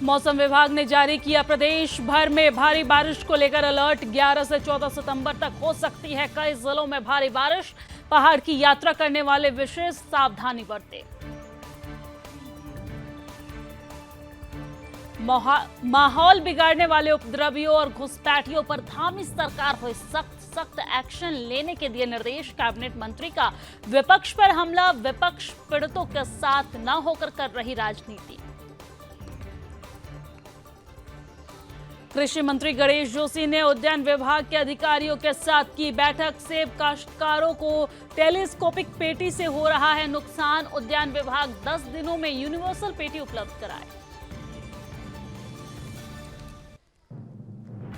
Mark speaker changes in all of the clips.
Speaker 1: मौसम विभाग ने जारी किया प्रदेश भर में भारी बारिश को लेकर अलर्ट। 11 से 14 सितंबर तक हो सकती है कई जिलों में भारी बारिश। पहाड़ की यात्रा करने वाले विशेष सावधानी बरतें। माहौल बिगाड़ने वाले उपद्रवियों और घुसपैठियों पर थामी सरकार हुई सख्त एक्शन लेने के दिए निर्देश। कैबिनेट मंत्री का विपक्ष पर हमला। विपक्ष पीड़ितों के साथ न होकर कर रही राजनीति। कृषि मंत्री गणेश जोशी ने उद्यान विभाग के अधिकारियों के साथ की बैठक। सेब काश्तकारों को टेलीस्कोपिक पेटी से हो रहा है नुकसान। उद्यान विभाग 10 दिनों में यूनिवर्सल पेटी उपलब्ध कराए।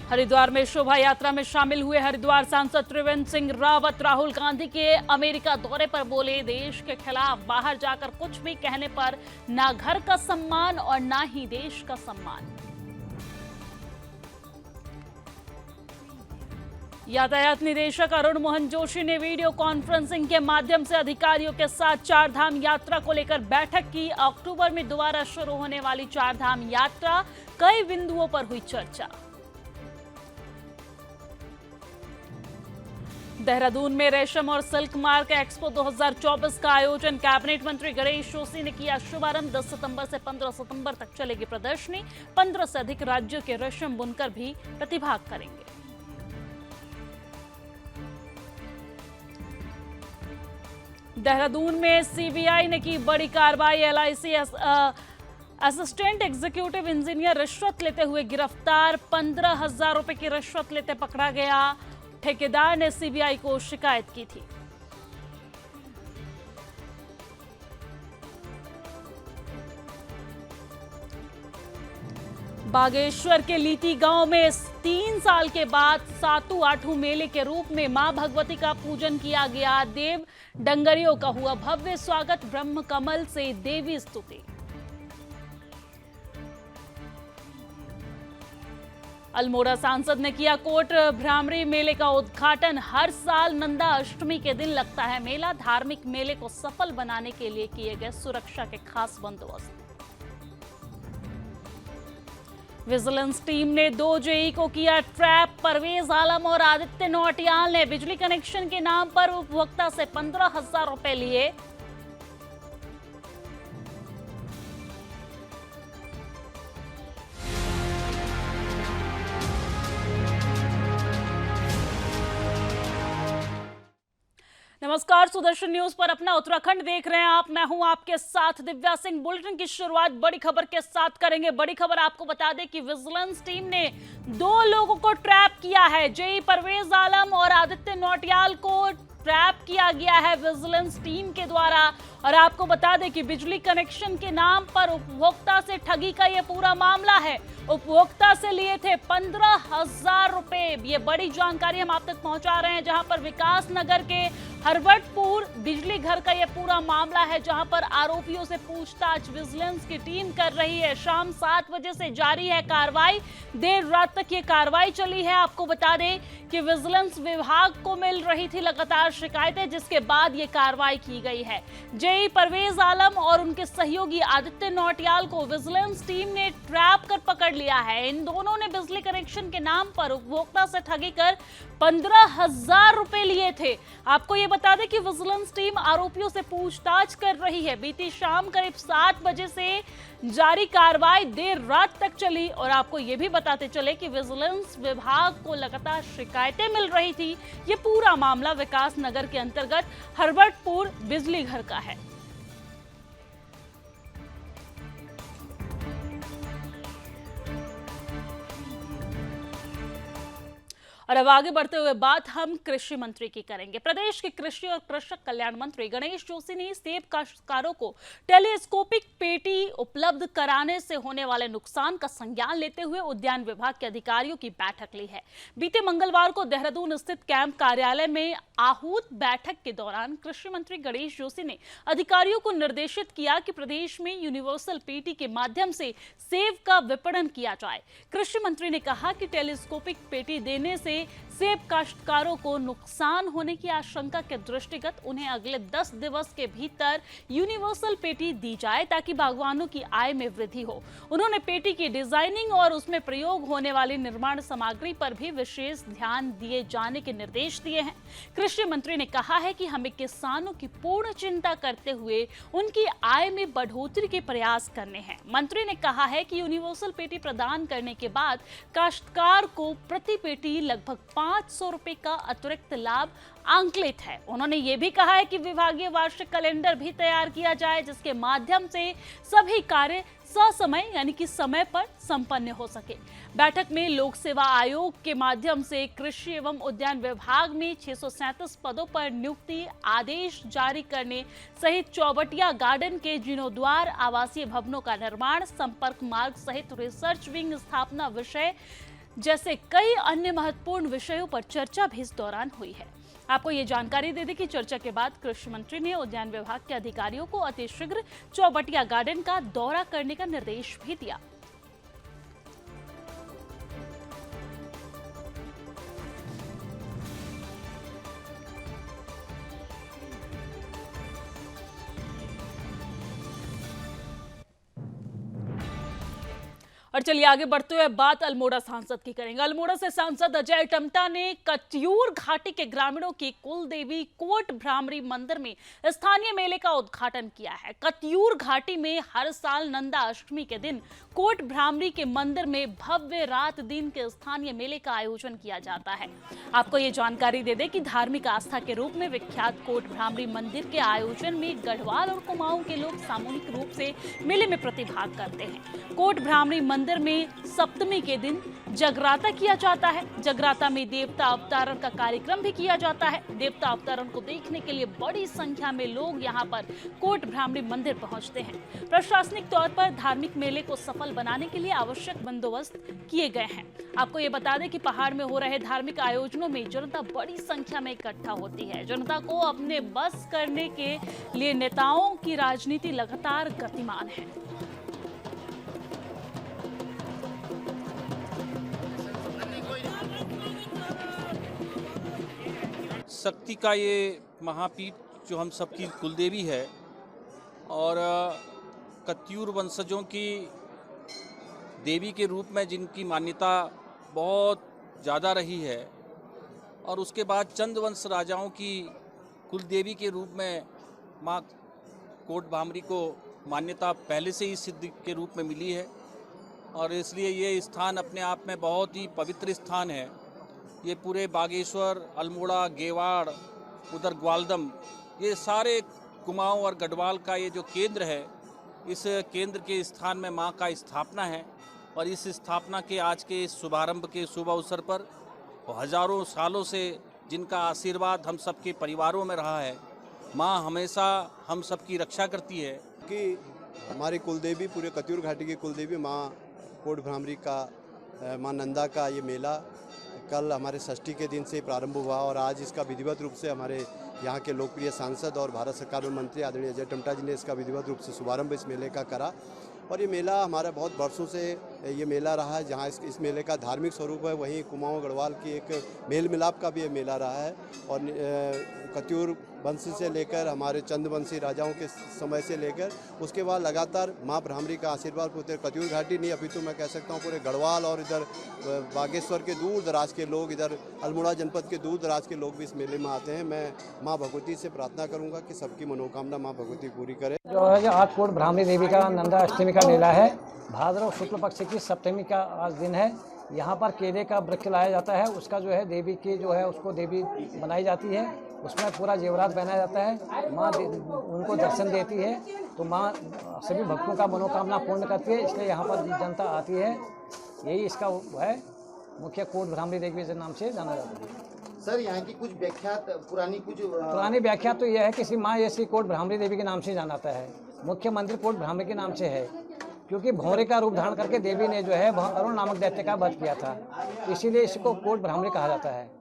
Speaker 1: हरिद्वार में शोभा यात्रा में शामिल हुए हरिद्वार सांसद त्रिवेंद्र सिंह रावत राहुल गांधी के अमेरिका दौरे पर बोले, देश के खिलाफ बाहर जाकर कुछ भी कहने पर ना घर का सम्मान और ना ही देश का सम्मान। यातायात निदेशक अरुण मोहन जोशी ने वीडियो कॉन्फ्रेंसिंग के माध्यम से अधिकारियों के साथ चारधाम यात्रा को लेकर बैठक की। अक्टूबर में दोबारा शुरू होने वाली चारधाम यात्रा, कई बिंदुओं पर हुई चर्चा। देहरादून में रेशम और सिल्क मार्क एक्सपो 2024 का आयोजन। कैबिनेट मंत्री गणेश जोशी ने किया शुभारंभ। 10 सितंबर से 15 सितंबर तक चलेगी प्रदर्शनी। 15 से अधिक राज्यों के रेशम बुनकर भी प्रतिभाग करेंगे। देहरादून में सीबीआई ने की बड़ी कार्रवाई। एलआईसी असिस्टेंट एग्जीक्यूटिव इंजीनियर रिश्वत लेते हुए गिरफ्तार। 15,000 रुपए की रिश्वत लेते पकड़ा गया। ठेकेदार ने सीबीआई को शिकायत की थी। बागेश्वर के लीती गांव में 3 साल के बाद सातू आठू मेले के रूप में मां भगवती का पूजन किया गया। देव डंगरियों का हुआ भव्य स्वागत। ब्रह्म कमल से देवी स्तुति। अल्मोड़ा सांसद ने किया कोट भ्रामरी मेले का उद्घाटन। हर साल नंदा अष्टमी के दिन लगता है मेला। धार्मिक मेले को सफल बनाने के लिए किए गए सुरक्षा के खास बंदोबस्त। विजिलेंस टीम ने 2 जेई को किया ट्रैप। परवेज आलम और आदित्य नौटियाल ने बिजली कनेक्शन के नाम पर उपभोक्ता से 15,000 रुपए लिए। नमस्कार, सुदर्शन न्यूज पर अपना उत्तराखंड देख रहे हैं आप। मैं हूं आपके साथ दिव्या सिंह। बुलेटिन की शुरुआत बड़ी खबर के साथ करेंगे। बड़ी खबर आपको बता दें कि विजिलेंस टीम ने 2 लोगों को ट्रैप किया है। जेई परवेज आलम और आदित्य नौटियाल को ट्रैप किया गया है विजिलेंस टीम के द्वारा। और आपको बता दें कि बिजली कनेक्शन के नाम पर उपभोक्ता से ठगी का यह पूरा मामला है। उपभोक्ता से लिए थे 15,000 रुपए। ये बड़ी जानकारी हम आप तक पहुंचा रहे हैं, जहां पर विकास नगर के हरवटपुर बिजली घर का यह पूरा मामला है, जहां पर आरोपियों से पूछताछ विजिलेंस की टीम कर रही है। शाम 7 बजे से जारी है कार्रवाई। देर रात तक ये कार्रवाई चली है। आपको बता दें कि विजिलेंस विभाग को मिल रही थी लगातार शिकायतें, जिसके बाद ये कार्रवाई की गई है। जेई परवेज आलम और उनके सहयोगी आदित्य नौटियाल को विजिलेंस टीम ने ट्रैप कर पकड़ लिया है। इन दोनों ने बिजली कनेक्शन के नाम पर उपभोक्ता से ठगी कर 15,000 रुपए लिए थे। आपको ये बता दें कि विजिलेंस टीम आरोपियों से पूछताछ कर रही है। बीती शाम करीब 7 बजे से जारी कार्रवाई देर रात तक चली। और आपको ये भी बताते चले कि विजिलेंस विभाग को लगातार शिकायतें मिल रही थी। ये पूरा मामला विकास नगर के अंतर्गत हरवटपुर बिजली घर का है। और अब आगे बढ़ते हुए बात हम कृषि मंत्री की करेंगे। प्रदेश के कृषि और कृषक कल्याण मंत्री गणेश जोशी ने सेब काश्तकारों को टेलीस्कोपिक पेटी उपलब्ध कराने से होने वाले नुकसान का संज्ञान लेते हुए उद्यान विभाग के अधिकारियों की बैठक ली है। बीते मंगलवार को देहरादून स्थित कैंप कार्यालय में आहूत बैठक के दौरान कृषि मंत्री गणेश जोशी ने अधिकारियों को निर्देशित किया कि प्रदेश में यूनिवर्सल पेटी के माध्यम से सेब का विपणन किया जाए। कृषि मंत्री ने कहा कि टेलीस्कोपिक पेटी देने से सेब काश्तकारों को नुकसान होने की आशंका के दृष्टिगत उन्हें अगले 10 दिवस के भीतर यूनिवर्सल पेटी दी जाए ताकि बागवानों की आय में वृद्धि हो। उन्होंने पेटी की डिजाइनिंग और उसमें प्रयोग होने वाली निर्माण सामग्री पर भी विशेष ध्यान दिए जाने के निर्देश दिए हैं। कृषि मंत्री ने कहा है कि हमें किसानों की पूर्ण चिंता करते हुए उनकी आय में बढ़ोतरी के प्रयास करने हैं। मंत्री ने कहा है कि यूनिवर्सल पेटी प्रदान करने के बाद काश्तकार को प्रति पेटी लगभग 500 रुपए का अतिरिक्त लाभ आंकलित है। उन्होंने ये भी कहा है कि विभागीय वार्षिक कैलेंडर भी तैयार किया जाए जिसके माध्यम से सभी कार्य ससमय यानी कि समय पर संपन्न हो सके। बैठक में लोक सेवा आयोग के माध्यम से कृषि एवं उद्यान विभाग में 637 पदों पर नियुक्ति आदेश जारी करने सहित चौबटिया गार्डन के जीर्णोद्वार, आवासीय भवनों का निर्माण, संपर्क मार्ग सहित रिसर्च विंग स्थापना विषय जैसे कई अन्य महत्वपूर्ण विषयों पर चर्चा भी इस दौरान हुई है। आपको ये जानकारी दे दें कि चर्चा के बाद कृषि मंत्री ने उद्यान विभाग के अधिकारियों को अतिशीघ्र चौबटिया गार्डन का दौरा करने का निर्देश भी दिया। और चलिए आगे बढ़ते हुए बात अल्मोड़ा सांसद की करेंगे। अल्मोड़ा से सांसद अजय टम्टा ने कत्यूर घाटी के ग्रामीणों की कुल देवी कोट भ्रामरी मंदिर में स्थानीय मेले का उद्घाटन किया है। कत्यूर घाटी में हर साल नंदा अष्टमी के दिन कोट भ्रामरी के मंदिर में भव्य रात दिन के स्थानीय मेले का आयोजन किया जाता है। आपको ये जानकारी दे दें कि धार्मिक आस्था के रूप में विख्यात कोट भ्रामरी मंदिर के आयोजन में गढ़वाल और कुमाऊं के लोग सामूहिक रूप से मेले में प्रतिभाग करते हैं। कोट भ्रामरी मंदिर में सप्तमी के दिन जगराता किया जाता है। जगराता में देवता अवतरण का कार्यक्रम भी किया जाता है। देवता अवतरण को देखने के लिए बड़ी संख्या में लोग यहां पर कोट भ्रामरी मंदिर पहुंचते हैं। प्रशासनिक तौर पर धार्मिक मेले को सफल बनाने के लिए आवश्यक बंदोबस्त किए गए हैं। आपको ये बता दें कि पहाड़ में हो रहे धार्मिक आयोजनों में जनता बड़ी संख्या में इकट्ठा होती है। जनता को अपने बस करने के लिए नेताओं की राजनीति लगातार गतिमान है।
Speaker 2: शक्ति का ये महापीठ जो हम सबकी कुलदेवी है और कत्यूर वंशजों की देवी के रूप में जिनकी मान्यता बहुत ज़्यादा रही है और उसके बाद चंद वंश राजाओं की कुलदेवी के रूप में माँ कोट भ्रामरी को मान्यता पहले से ही सिद्ध के रूप में मिली है और इसलिए ये स्थान अपने आप में बहुत ही पवित्र स्थान है। ये पूरे बागेश्वर, अल्मोड़ा, गेवाड़, उधर ग्वालदम, ये सारे कुमाऊं और गढ़वाल का ये जो केंद्र है, इस केंद्र के स्थान में मां का स्थापना है और इस स्थापना के आज के शुभारंभ के शुभ अवसर पर हजारों सालों से जिनका आशीर्वाद हम सबके परिवारों में रहा है, मां हमेशा हम सबकी रक्षा करती है।
Speaker 3: कि हमारी कुलदेवी, पूरे कत्यूर घाटी की कुलदेवी मां कोट भ्रामरी का, मां नंदा का ये मेला कल हमारे षष्ठी के दिन से प्रारंभ हुआ और आज इसका विधिवत रूप से हमारे यहाँ के लोकप्रिय सांसद और भारत सरकार में मंत्री आदरणीय अजय टम्टा जी ने इसका विधिवत रूप से शुभारंभ इस मेले का करा। और ये मेला हमारा बहुत वर्षों से ये मेला रहा है। जहाँ इस मेले का धार्मिक स्वरूप है, वहीं कुमाऊं गढ़वाल की एक मेल मिलाप का भी ये मेला रहा है। और कत्यूर वंश से लेकर हमारे चंदवंशी राजाओं के समय से लेकर उसके बाद लगातार माँ भ्रामरी का आशीर्वाद पूरे कत्यूर घाटी नहीं, अभी तो मैं कह सकता हूँ पूरे गढ़वाल और इधर बागेश्वर के दूर दराज के लोग, इधर अल्मोड़ा जनपद के दूर दराज के लोग भी इस मेले में आते हैं। मैं माँ भगवती से प्रार्थना करूँगा कि सबकी मनोकामना माँ भगवती पूरी करे।
Speaker 4: जो है आज कोट भ्रामरी देवी का नंदा अष्टमी का मेला है। भाद्रव शुक्ल पक्ष की सप्तमी का आज दिन है। यहाँ पर केले का वृक्ष लाया जाता है, उसका जो है देवी की जो है उसको देवी बनाई जाती है, उसमें पूरा जेवरात पहनाया जाता है। माँ उनको दर्शन देती है तो माँ सभी भक्तों का मनोकामना पूर्ण करती है, इसलिए यहाँ पर जनता आती है। यही इसका है मुख्य कोट भ्रामरी देवी के नाम से जाना जाता है।
Speaker 5: सर यहाँ की कुछ व्याख्यात
Speaker 4: पुरानी व्याख्या तो यह है कि श्री माँ ऐसी कोट भ्रामरी देवी के नाम से जाना जाता है। मुख्य मंदिर कोट भ्रामरी के नाम से है क्योंकि भौरे का रूप धारण करके देवी ने जो है अरुण नामक दैत्य का वध किया था, इसीलिए इसको कोट भ्रामरी कहा जाता है।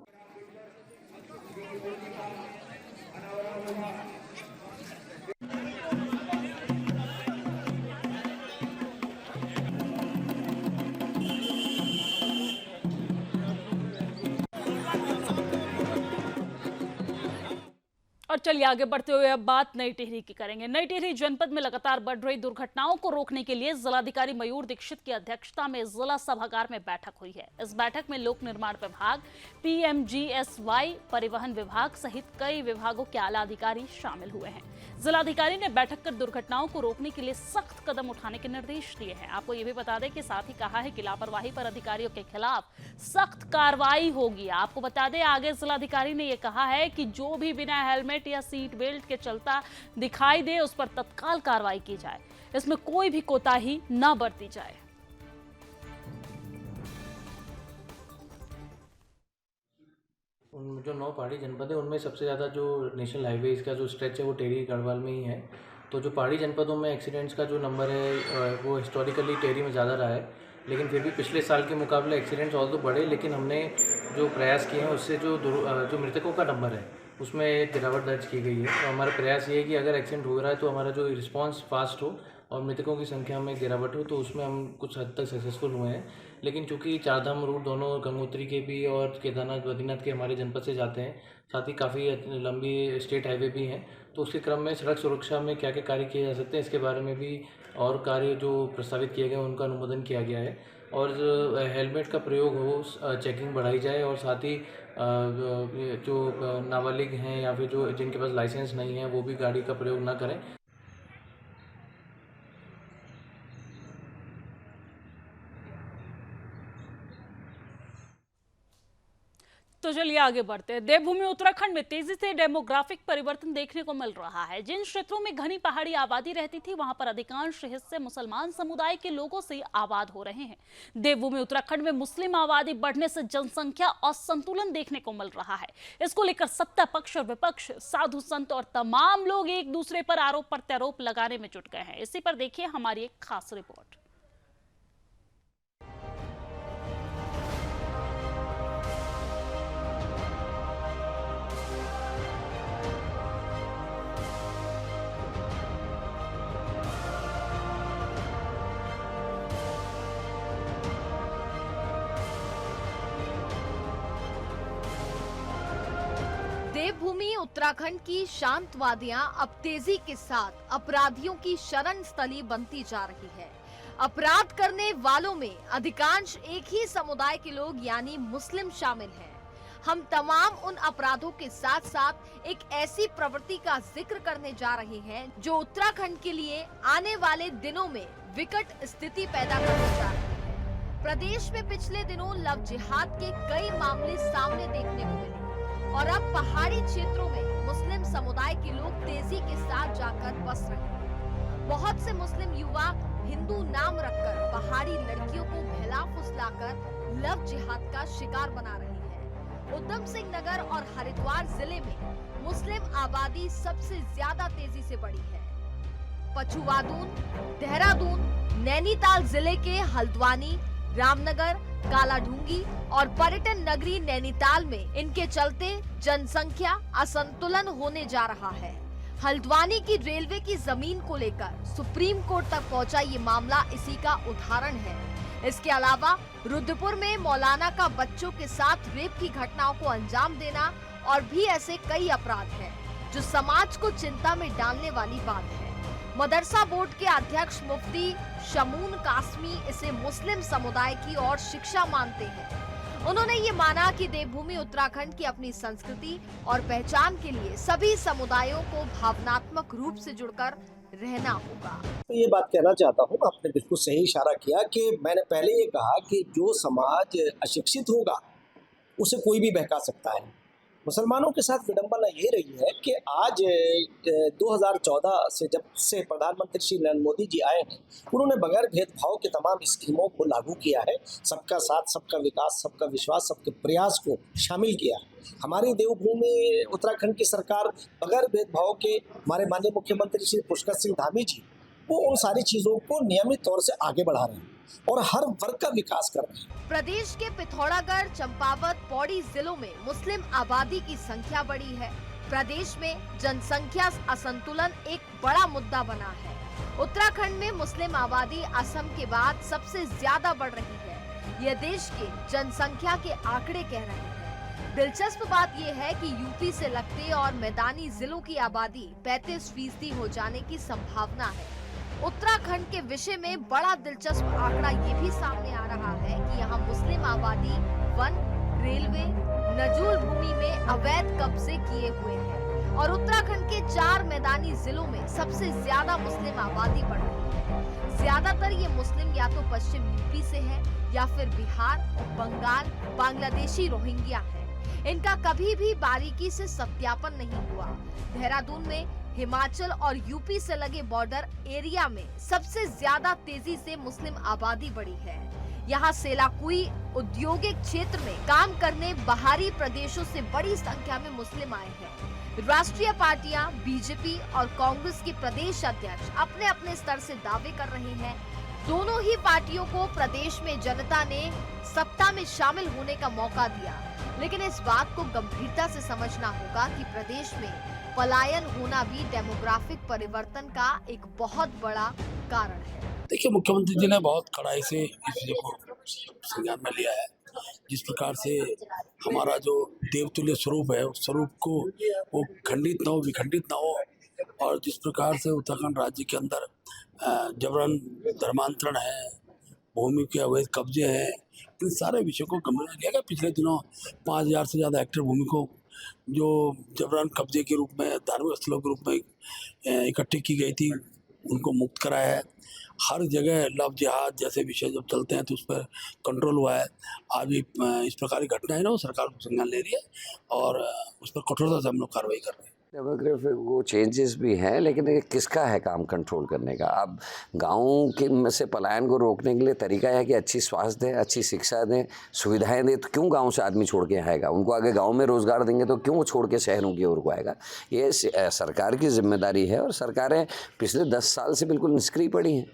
Speaker 1: और चलिए आगे बढ़ते हुए अब बात नई टिहरी की करेंगे। नई टिहरी जनपद में लगातार बढ़ रही दुर्घटनाओं को रोकने के लिए जिलाधिकारी मयूर दीक्षित की अध्यक्षता में जिला सभागार में बैठक हुई है। इस बैठक में लोक निर्माण विभाग, PMGSY, परिवहन विभाग सहित कई विभागों के आला अधिकारी शामिल हुए हैं। जिलाधिकारी ने बैठक कर दुर्घटनाओं को रोकने के लिए सख्त कदम उठाने के निर्देश दिए हैं। आपको ये भी बता दें कि साथ ही कहा है कि लापरवाही पर अधिकारियों के खिलाफ सख्त कार्रवाई होगी। आपको बता दें आगे जिलाधिकारी ने यह कहा है कि जो भी बिना हेलमेट या सीट बेल्ट के चलता दिखाई दे उस पर तत्काल कार्रवाई की जाए। इसमें कोई भी कोताही न बरती जाए।
Speaker 6: जो 9 पहाड़ी जनपद है उनमें सबसे ज़्यादा जो नेशनल हाईवे इसका जो स्ट्रेच है वो टेहरी गढ़वाल में ही है। तो जो पहाड़ी जनपदों में एक्सीडेंट्स का जो नंबर है वो हिस्टोरिकली टेहरी में ज़्यादा रहा है, लेकिन फिर भी पिछले साल के मुकाबले एक्सीडेंट्स और तो बढ़े, लेकिन हमने जो प्रयास किए हैं उससे जो मृतकों का नंबर है उसमें गिरावट दर्ज की गई है। तो हमारा प्रयास ये है कि अगर एक्सीडेंट हो रहा है तो हमारा जो रिस्पांस फास्ट हो और मृतकों की संख्या में गिरावट हो, तो उसमें हम कुछ हद तक सक्सेसफुल हुए हैं। लेकिन चूंकि चारधाम रूट दोनों गंगोत्री के भी और केदारनाथ बद्रीनाथ के हमारे जनपद से जाते हैं, साथ ही काफ़ी लंबी स्टेट हाईवे भी हैं, तो उसके क्रम में सड़क सुरक्षा में क्या क्या कार्य किए जा सकते हैं इसके बारे में भी और कार्य जो प्रस्तावित किए गए उनका अनुमोदन किया गया है। और जो हेलमेट का प्रयोग हो, चेकिंग बढ़ाई जाए और साथ ही जो नाबालिग हैं या फिर जो जिनके पास लाइसेंस नहीं है वो भी गाड़ी का प्रयोग ना करें।
Speaker 1: तो चलिए आगे बढ़ते हैं। देवभूमि उत्तराखंड में तेजी से डेमोग्राफिक परिवर्तन देखने को मिल रहा है। जिन क्षेत्रों में घनी पहाड़ी आबादी रहती थी वहां पर अधिकांश हिस्से मुसलमान समुदाय के लोगों से आबाद हो रहे हैं। देवभूमि उत्तराखंड में मुस्लिम आबादी बढ़ने से जनसंख्या असंतुलन देखने को मिल रहा है। इसको लेकर सत्ता पक्ष और विपक्ष, साधु संत और तमाम लोग एक दूसरे पर आरोप प्रत्यारोप लगाने में जुट गए हैं। इसी पर देखिए हमारी एक खास रिपोर्ट।
Speaker 7: देवभूमि उत्तराखंड की शांत वादियां अब तेजी के साथ अपराधियों की शरण स्थली बनती जा रही है। अपराध करने वालों में अधिकांश एक ही समुदाय के लोग यानी मुस्लिम शामिल हैं। हम तमाम उन अपराधों के साथ साथ एक ऐसी प्रवृत्ति का जिक्र करने जा रहे हैं जो उत्तराखंड के लिए आने वाले दिनों में विकट स्थिति पैदा करने जा रही है। प्रदेश में पिछले दिनों लव जिहाद के कई मामले सामने देखने को मिले और अब पहाड़ी क्षेत्रों में मुस्लिम समुदाय के लोग तेजी के साथ जाकर बस रहे हैं। बहुत से मुस्लिम युवा हिंदू नाम रखकर पहाड़ी लड़कियों को बहला फुसलाकर लव जिहाद का शिकार बना रहे हैं। उधम सिंह नगर और हरिद्वार जिले में मुस्लिम आबादी सबसे ज्यादा तेजी से बढ़ी है। पछुवादून, देहरादून, नैनीताल जिले के हल्द्वानी, रामनगर, कालाढूंगी और पर्यटन नगरी नैनीताल में इनके चलते जनसंख्या असंतुलन होने जा रहा है। हल्द्वानी की रेलवे की जमीन को लेकर सुप्रीम कोर्ट तक पहुंचा ये मामला इसी का उदाहरण है। इसके अलावा रुद्रपुर में मौलाना का बच्चों के साथ रेप की घटनाओं को अंजाम देना और भी ऐसे कई अपराध हैं जो समाज को चिंता में डालने वाली बात है। मदरसा बोर्ड के अध्यक्ष मुफ्ती शमून कासमी इसे मुस्लिम समुदाय की और शिक्षा मानते हैं। उन्होंने ये माना कि देवभूमि उत्तराखंड की अपनी संस्कृति और पहचान के लिए सभी समुदायों को भावनात्मक रूप से जुड़कर रहना होगा।
Speaker 8: तो ये बात कहना चाहता हूँ, आपने बिल्कुल सही इशारा किया कि मैंने पहले ये कहा कि जो समाज अशिक्षित होगा उसे कोई भी बहका सकता है। मुसलमानों के साथ विडंबना ये रही है कि आज 2014 से जब से प्रधानमंत्री श्री नरेंद्र मोदी जी आए हैं, उन्होंने बगैर भेदभाव के तमाम स्कीमों को लागू किया है। सबका साथ, सबका विकास, सबका विश्वास, सबके प्रयास को शामिल किया। हमारी देवभूमि उत्तराखंड की सरकार बगैर भेदभाव के, हमारे माननीय मुख्यमंत्री श्री पुष्कर सिंह धामी जी, वो उन सारी चीज़ों को नियमित तौर से आगे बढ़ा रहे हैं और हर वर्ग का विकास कर रहे हैं।
Speaker 7: प्रदेश के पिथौरागढ़, चंपावत, पौड़ी जिलों में मुस्लिम आबादी की संख्या बढ़ी है। प्रदेश में जनसंख्या असंतुलन एक बड़ा मुद्दा बना है। उत्तराखंड में मुस्लिम आबादी असम के बाद सबसे ज्यादा बढ़ रही है। यह देश के जनसंख्या के आंकड़े कह रहे हैं। दिलचस्प बात यह है कि यूपी से लगते और मैदानी जिलों की आबादी 35% हो जाने की संभावना है। उत्तराखंड के विषय में बड़ा दिलचस्प आंकड़ा ये भी सामने आ रहा है कि यहाँ मुस्लिम आबादी वन, रेलवे, नजूल भूमि में अवैध कब्जे किए हुए हैं और उत्तराखंड के 4 मैदानी जिलों में सबसे ज्यादा मुस्लिम आबादी बढ़ रही है। ज्यादातर ये मुस्लिम या तो पश्चिम यूपी से है या फिर बिहार, बंगाल, बांग्लादेशी रोहिंग्या है। इनका कभी भी बारीकी से सत्यापन नहीं हुआ। देहरादून में हिमाचल और यूपी से लगे बॉर्डर एरिया में सबसे ज्यादा तेजी से मुस्लिम आबादी बढ़ी है। यहाँ सेलाकुई औद्योगिक क्षेत्र में काम करने बाहरी प्रदेशों से बड़ी संख्या में मुस्लिम आए हैं। राष्ट्रीय पार्टियां बीजेपी और कांग्रेस के प्रदेश अध्यक्ष अपने अपने स्तर से दावे कर रहे हैं। दोनों ही पार्टियों को प्रदेश में जनता ने सत्ता में शामिल होने का मौका दिया, लेकिन इस बात को गंभीरता से समझना होगा कि प्रदेश में पलायन होना भी डेमोग्राफिक परिवर्तन का एक बहुत बड़ा कारण है।
Speaker 9: देखिए, मुख्यमंत्री जी ने बहुत कड़ाई से इस चीज़ को संज्ञान में लिया है। जिस प्रकार से हमारा जो देवतुल्य स्वरूप है, उस स्वरूप को वो खंडित ना हो, विखंडित ना हो, और जिस प्रकार से उत्तराखंड राज्य के अंदर जबरन धर्मांतरण है, भूमि के अवैध कब्जे हैं, इन सारे विषयों को गंभीरता लिया गया। पिछले दिनों 5000 से ज़्यादा हेक्टेयर भूमि को जो जबरन कब्जे के रूप में, धार्मिक स्थलों के रूप में इकट्ठी की गई थी, उनको मुक्त कराया है। हर जगह लव जिहाद जैसे विषय जब चलते हैं तो उस पर कंट्रोल हुआ है। आज भी इस प्रकार की घटनाएं ना वो सरकार संज्ञान ले रही है और उस पर कठोरता से हम लोग कार्रवाई कर रहे हैं।
Speaker 10: डेमोग्राफिक वो चेंजेस भी हैं, लेकिन ये किसका है काम कंट्रोल करने का? अब गाँव के में से पलायन को रोकने के लिए तरीका है कि अच्छी स्वास्थ्य दें, अच्छी शिक्षा दें, सुविधाएं दें। तो क्यों गांव से आदमी छोड़ के आएगा? उनको आगे गांव में रोजगार देंगे तो क्यों छोड़ के शहरों की ओर को आएगा? ये सरकार की जिम्मेदारी है और सरकारें पिछले 10 साल से बिल्कुल निष्क्रिय पड़ी हैं।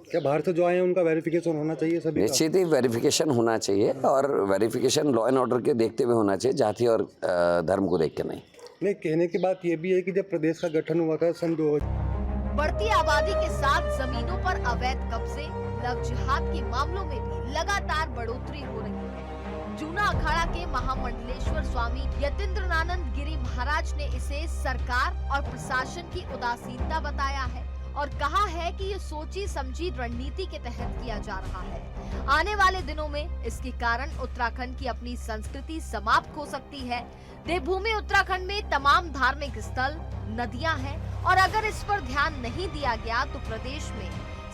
Speaker 11: क्या बाहर से जो आए हैं उनका वेरिफिकेशन होना चाहिए? सभी
Speaker 10: निश्चित ही वेरिफिकेशन होना चाहिए, और वेरिफिकेशन लॉ एंड ऑर्डर के देखते हुए होना चाहिए, जाति और धर्म को देख के नहीं।
Speaker 11: कहने की बात ये भी है कि जब प्रदेश का गठन हुआ था सन 2000,
Speaker 7: बढ़ती आबादी के साथ जमीनों पर अवैध कब्जे, लव जिहाद के मामलों में भी लगातार बढ़ोतरी हो रही है। जूना अखाड़ा के महामंडलेश्वर स्वामी यतीन्द्रनानंद गिरी महाराज ने इसे सरकार और प्रशासन की उदासीनता बताया है और कहा है कि ये सोची समझी रणनीति के तहत किया जा रहा है। आने वाले दिनों में इसके कारण उत्तराखंड की अपनी संस्कृति समाप्त हो सकती है। देवभूमि उत्तराखंड में तमाम धार्मिक स्थल, नदियां हैं और अगर इस पर ध्यान नहीं दिया गया तो प्रदेश में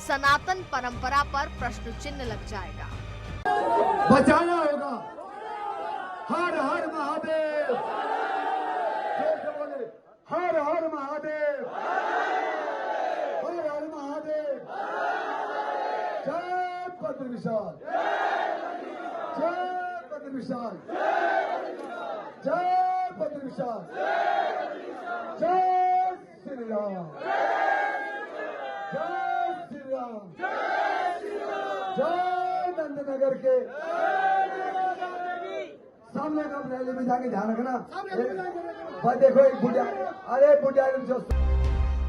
Speaker 7: सनातन परंपरा पर प्रश्न चिन्ह लग जाएगा।
Speaker 5: बचाना होगा। हर हर महादेव, हर हर महादेव, हर हर महादेव। जय बद्र विशाल, जय बद्र विशाल, जय बद्र विशाल, जय श्री राम, जय श्री राम, जय नंदनगर के सामने का रैली में जाके ध्यान रखना। भाई देखो एक बुढ़िया, अरे बुढ़िया जो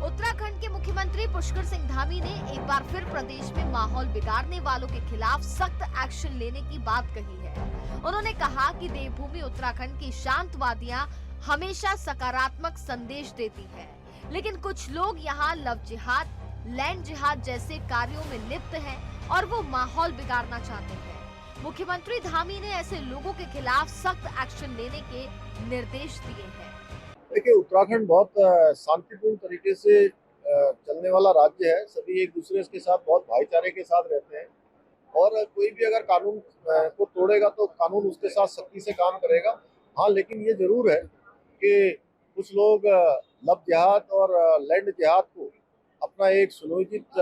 Speaker 7: उत्तराखंड के मुख्यमंत्री पुष्कर सिंह धामी ने एक बार फिर प्रदेश में माहौल बिगाड़ने वालों के खिलाफ सख्त एक्शन लेने की बात कही है। उन्होंने कहा कि देवभूमि उत्तराखंड की शांतवादियां हमेशा सकारात्मक संदेश देती है, लेकिन कुछ लोग यहाँ लव जिहाद, लैंड जिहाद जैसे कार्यों में लिप्त हैं और वो माहौल बिगाड़ना चाहते हैं। मुख्यमंत्री धामी ने ऐसे लोगों के खिलाफ सख्त एक्शन लेने के निर्देश दिए हैं।
Speaker 12: देखिए, उत्तराखंड बहुत शांतिपूर्ण तरीके से चलने वाला राज्य है। सभी एक दूसरे के साथ बहुत भाईचारे के साथ रहते हैं और कोई भी अगर कानून को तोड़ेगा तो कानून उसके साथ सख्ती से काम करेगा। हाँ, लेकिन ये जरूर है कि कुछ लोग लव जिहाद और लैंड जिहाद को अपना एक सुनियोजित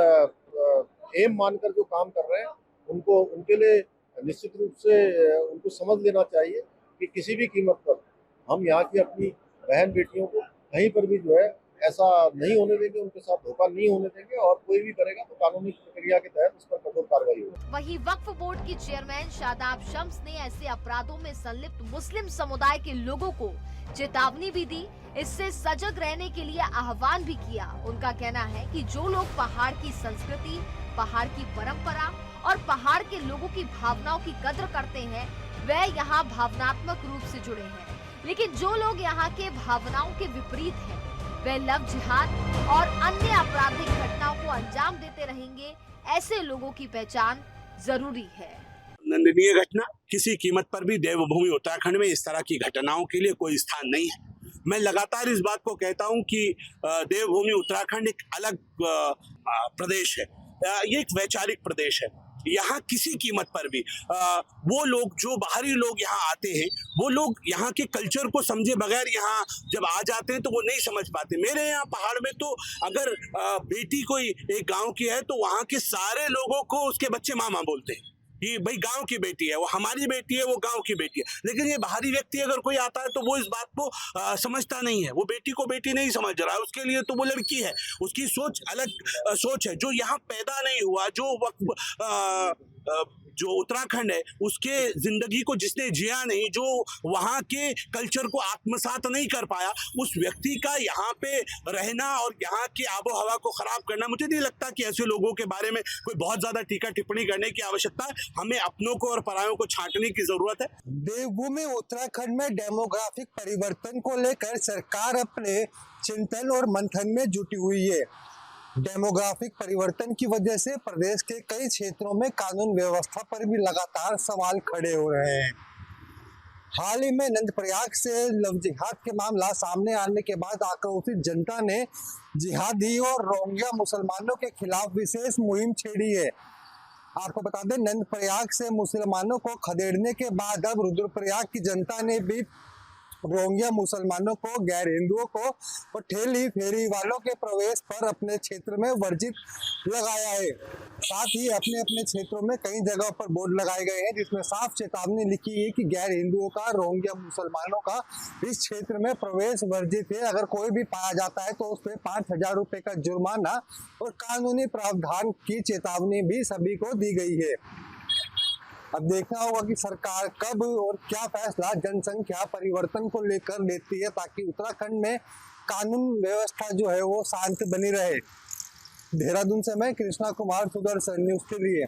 Speaker 12: एम मानकर जो काम कर रहे हैं, उनको उनके लिए निश्चित रूप से उनको समझ लेना चाहिए कि किसी भी कीमत पर हम यहाँ की अपनी बहन बेटियों को कहीं पर भी जो है ऐसा नहीं होने देंगे, उनके साथ धोखा नहीं होने देंगे और कोई भी करेगा तो कानूनी प्रक्रिया के तहत उस पर कठोर कार्रवाई होगी।
Speaker 7: वहीं वक्फ बोर्ड की चेयरमैन शादाब शम्स ने ऐसे अपराधों में संलिप्त मुस्लिम समुदाय के लोगों को चेतावनी भी दी, इससे सजग रहने के लिए आह्वान भी किया। उनका कहना है कि जो लोग पहाड़ की संस्कृति, पहाड़ की परंपरा और पहाड़ के लोगों की भावनाओं की कद्र करते हैं, वे यहाँ भावनात्मक रूप से जुड़े हैं, लेकिन जो लोग यहाँ के भावनाओं के विपरीत हैं, वे लव जिहाद और अन्य आपराधिक घटनाओं को अंजाम देते रहेंगे। ऐसे लोगों की पहचान जरूरी है।
Speaker 9: निंदनीय घटना, किसी कीमत पर भी देवभूमि उत्तराखंड में इस तरह की घटनाओं के लिए कोई स्थान नहीं है। मैं लगातार इस बात को कहता हूं कि देवभूमि उत्तराखंड एक अलग प्रदेश है, ये एक वैचारिक प्रदेश है। यहाँ किसी कीमत पर भी वो लोग, जो बाहरी लोग यहाँ आते हैं, वो लोग यहाँ के कल्चर को समझे बगैर यहाँ जब आ जाते हैं तो वो नहीं समझ पाते। मेरे यहाँ पहाड़ में तो अगर बेटी कोई एक गांव की है तो वहाँ के सारे लोगों को उसके बच्चे मामा बोलते हैं कि भाई गांव की बेटी है, वो हमारी बेटी है, वो गांव की बेटी है। लेकिन ये बाहरी व्यक्ति अगर कोई आता है तो वो इस बात को समझता नहीं है, वो बेटी को बेटी नहीं समझ रहा है, उसके लिए तो वो लड़की है। उसकी सोच अलग सोच है, जो यहाँ पैदा नहीं हुआ, जो उत्तराखंड है उसके जिंदगी को जिसने जिया नहीं, जो वहाँ के कल्चर को आत्मसात नहीं कर पाया, उस व्यक्ति का यहाँ पे रहना और यहाँ की आबो हवा को खराब करना, मुझे नहीं लगता कि ऐसे लोगों के बारे में कोई बहुत ज्यादा टीका टिप्पणी करने की आवश्यकता है। हमें अपनों को और परायों को छांटने की जरूरत है।
Speaker 11: देवभूमि उत्तराखंड में डेमोग्राफिक परिवर्तन को लेकर सरकार अपने चिंतन और मंथन में जुटी हुई है। डेमोग्राफिक परिवर्तन की वजह से प्रदेश के कई क्षेत्रों में कानून व्यवस्था पर भी लगातार सवाल खड़े हो रहे हैं। हाल ही में नंदप्रयाग से लव जिहाद के मामला सामने आने के बाद आक्रोशित जनता ने जिहादी और रोहिंग्या मुसलमानों के खिलाफ विशेष मुहिम छेड़ी है। आपको बता दें, नंदप्रयाग से मुसलमानों को खदेड़ने के बाद अब रुद्रप्रयाग की जनता ने भी रोहिंग्या मुसलमानों को, गैर हिंदुओं को और ठेली फेरी वालों के प्रवेश पर अपने क्षेत्र में वर्जित लगाया है। साथ ही अपने अपने क्षेत्रों में कई जगहों पर बोर्ड लगाए गए हैं जिसमें साफ चेतावनी लिखी है कि गैर हिंदुओं का, रोहिंग्या मुसलमानों का इस क्षेत्र में प्रवेश वर्जित है। अगर कोई भी पाया जाता है तो उस पर 5,000 रुपये का जुर्माना और कानूनी प्रावधान की चेतावनी भी सभी को दी गई है। अब देखना होगा कि सरकार कब और क्या फैसला जनसंख्या परिवर्तन को लेकर लेती है ताकि उत्तराखंड में कानून व्यवस्था जो है वो शांत बनी रहे। देहरादून से मैं कृष्णा कुमार, सुदर्शन न्यूज के लिए।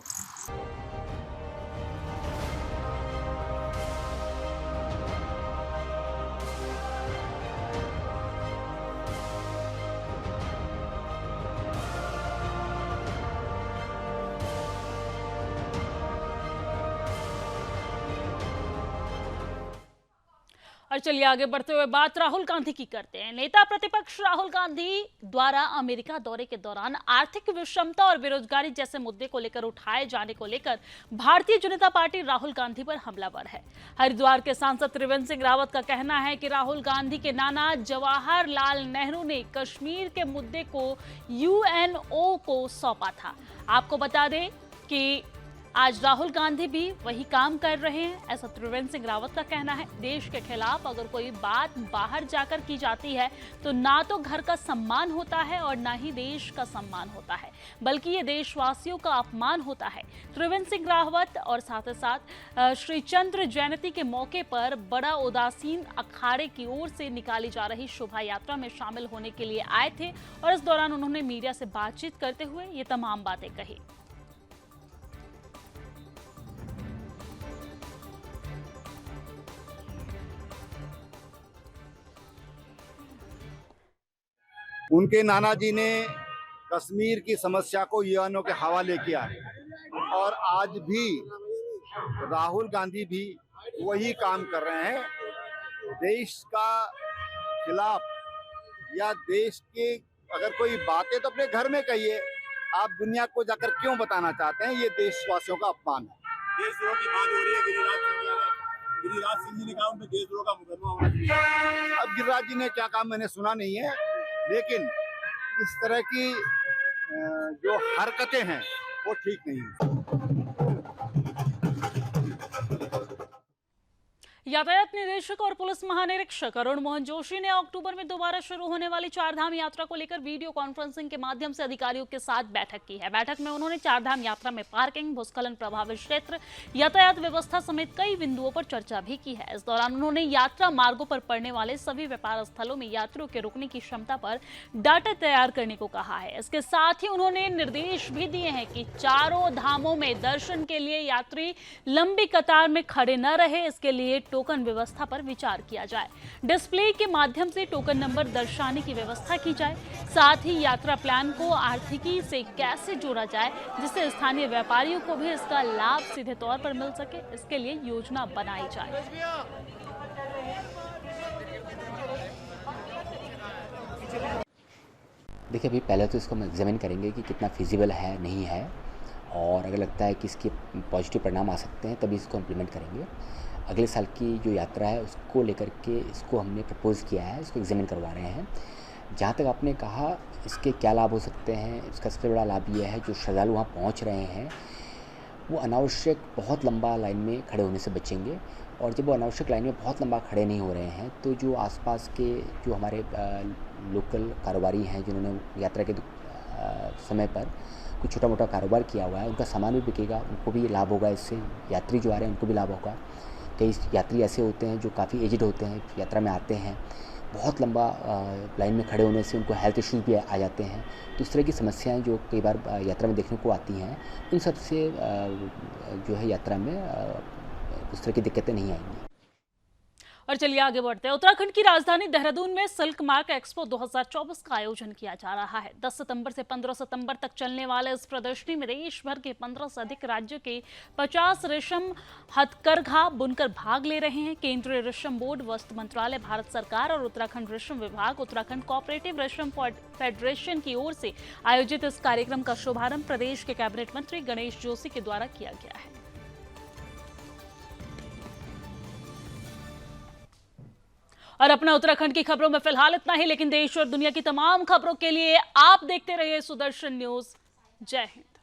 Speaker 1: और चलिए आगे बढ़ते हुए बात राहुल गांधी की करते हैं। नेता प्रतिपक्ष राहुल गांधी द्वारा अमेरिका दौरे के दौरान आर्थिक विषमता और बेरोजगारी जैसे मुद्दे को लेकर उठाए जाने को लेकर भारतीय जनता पार्टी राहुल गांधी पर हमलावर है। हरिद्वार के सांसद त्रिवेंद्र सिंह रावत का कहना है कि राहुल गांधी के नाना जवाहरलाल नेहरू ने कश्मीर के मुद्दे को यूएनओ को सौंपा था। आपको बता दें कि आज राहुल गांधी भी वही काम कर रहे हैं, ऐसा त्रिवेंद्र सिंह रावत का कहना है। देश के खिलाफ अगर कोई बात बाहर जाकर की जाती है तो ना तो घर का सम्मान होता है और ना ही देश का सम्मान होता है, बल्कि ये देशवासियों का अपमान होता है। त्रिवेंद्र सिंह रावत और साथ ही साथ श्री चंद्र जयंती के मौके पर बड़ा उदासीन अखाड़े की ओर से निकाली जा रही शोभा यात्रा में शामिल होने के लिए आए थे और इस दौरान उन्होंने मीडिया से बातचीत करते हुए ये तमाम बातें कही।
Speaker 12: उनके नाना जी ने कश्मीर की समस्या को यूएनओ के हवाले किया है और आज भी राहुल गांधी भी वही काम कर रहे हैं। देश का खिलाफ या देश के अगर कोई बात है तो अपने घर में कहिए, आप दुनिया को जाकर क्यों बताना चाहते हैं? ये देशवासियों का अपमान है।
Speaker 13: देशद्रोह की बात हो रही है। गिरिराज सिंह जी ने कहा उन पे देशद्रोह का मुकदमा होना चाहिए।
Speaker 12: अब गिरिराज जी ने क्या कहा मैंने सुना नहीं है, लेकिन इस तरह की जो हरकतें हैं वो ठीक नहीं है।
Speaker 1: यातायात निदेशक और पुलिस महानिरीक्षक अरुण मोहन जोशी ने अक्टूबर में दोबारा शुरू होने वाली चारधाम यात्रा को लेकर वीडियो कॉन्फ्रेंसिंग के माध्यम से अधिकारियों के साथ बैठक की है। बैठक में उन्होंने चारधाम यात्रा में पार्किंग, भूस्खलन प्रभावित क्षेत्र, यातायात व्यवस्था समेत कई बिंदुओं पर चर्चा भी की है। इस दौरान उन्होंने यात्रा मार्गों पर पड़ने वाले सभी व्यापार स्थलों में यात्रियों के रुकने की क्षमता पर डाटा तैयार करने को कहा है। इसके साथ ही उन्होंने निर्देश भी दिए हैं कि चारों धामों में दर्शन के लिए यात्री लंबी कतार में खड़े न रहे, इसके लिए टोकन व्यवस्था पर विचार किया जाए। डिस्प्ले के माध्यम से टोकन नंबर दर्शाने की व्यवस्था की जाए। साथ ही यात्रा प्लान को आर्थिकी से कैसे जोड़ा जाए जिससे स्थानीय व्यापारियों को भी इसका लाभ सीधे तौर पर मिल सके, इसके लिए योजना बनाई जाए।
Speaker 14: देखिए, अभी पहले तो इसको हम एग्जामिन करेंगे कि कितना फिजिबल है, नहीं है, और अगर लगता है कि इसके पॉजिटिव परिणाम आ सकते हैं तभी इसको इम्प्लीमेंट करेंगे। अगले साल की जो यात्रा है उसको लेकर के इसको हमने प्रपोज़ किया है, इसको एग्जामिन करवा रहे हैं। जहाँ तक आपने कहा इसके क्या लाभ हो सकते हैं, इसका सबसे बड़ा लाभ ये है जो श्रद्धालु वहाँ पहुँच रहे हैं वो अनावश्यक बहुत लंबा लाइन में खड़े होने से बचेंगे, और जब वो अनावश्यक लाइन में बहुत लंबा खड़े नहीं हो रहे हैं तो जो आसपास के जो हमारे लोकल कारोबारी हैं जिन्होंने यात्रा के समय पर कुछ छोटा मोटा कारोबार किया हुआ है, उनका सामान भी बिकेगा, उनको भी लाभ होगा। इससे यात्री जो आ रहे हैं उनको भी लाभ होगा। कई यात्री ऐसे होते हैं जो काफ़ी एजड होते हैं, यात्रा में आते हैं, बहुत लंबा लाइन में खड़े होने से उनको हेल्थ इश्यूज़ भी आ जाते हैं। तो इस तरह की समस्याएं जो कई बार यात्रा में देखने को आती हैं, उन सब से जो है यात्रा में उस तरह की दिक्कतें नहीं आएंगी।
Speaker 1: और चलिए आगे बढ़ते हैं। उत्तराखंड की राजधानी देहरादून में सिल्क मार्क एक्सपो 2024 का आयोजन किया जा रहा है। 10 सितंबर से 15 सितंबर तक चलने वाले इस प्रदर्शनी में देश भर के 15 से अधिक राज्यों के 50 रेशम हथकरघा बुनकर भाग ले रहे हैं। केंद्रीय रेशम बोर्ड, वस्त्र मंत्रालय, भारत सरकार और उत्तराखंड रेशम विभाग, उत्तराखंड कोऑपरेटिव रेशम फेडरेशन की ओर से आयोजित इस कार्यक्रम का शुभारंभ प्रदेश के कैबिनेट मंत्री गणेश जोशी के द्वारा किया गया है। और अपना उत्तराखंड की खबरों में फिलहाल इतना ही, लेकिन देश और दुनिया की तमाम खबरों के लिए आप देखते रहिए सुदर्शन न्यूज। जय हिंद।